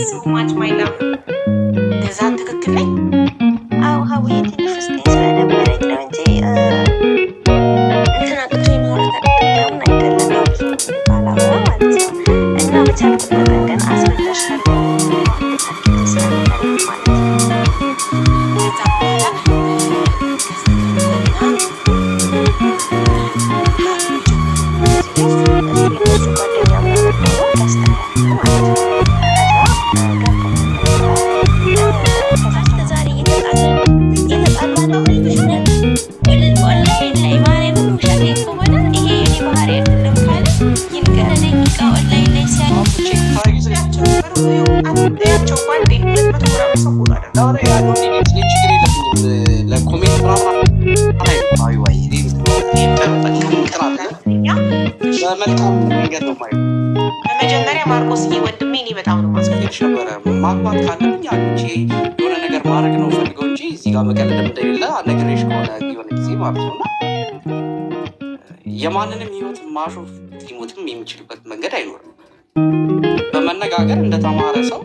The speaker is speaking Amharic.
So much my love. ግዛት ትክክል ነኝ? አዎ ሀቡዬ ትንሽ ውስጤ ስለደበረኝ ነው እንጂ እንትን አቅቶኝ ማውራት አቅቶኝ ምናምን አይደለም። ያው ብዙ ባላወራ ማለት ነው እና በቻልኩት መጠን ግን አስረዳሻለሁ እንድታድጊ ስለምፈልግ ማለት ነው። ከዛ በኋላ የእነሱ ጓደኛ ምናምን ሆኖ ያስተያያሉ ማለት ነው። ከዛ እስከዛሬ እየተጣላን ነው ልጆች ነን ኦንላይን ላይ ማርያምን ውሸቴን ከሆነ ይሄ የኔ ባህሪ አይደለም ካለ ይንገረኝ። ደቂቃ ኦንላይን ላይ ያቸው ጓንዴ 200 ምናምን ሰው ሆኖ አይደለም በመጀመሪያ ማርቆስዬ ወንድሜ እኔ በጣም ነው ማስፈልግሽ ነበረ። ማግባት ካለብኝ አንቺ የሆነ ነገር ማድረግ ነው ፈልገው እንጂ እዚህ ጋር መቀለድም እንደሌለ ነግሬሽ ከሆነ የሆነ ጊዜ ማለት ነው። እና የማንንም ህይወት ማሾፍ ሊሞትም የሚችልበት መንገድ አይኖርም። በመነጋገር እንደተማረ ሰው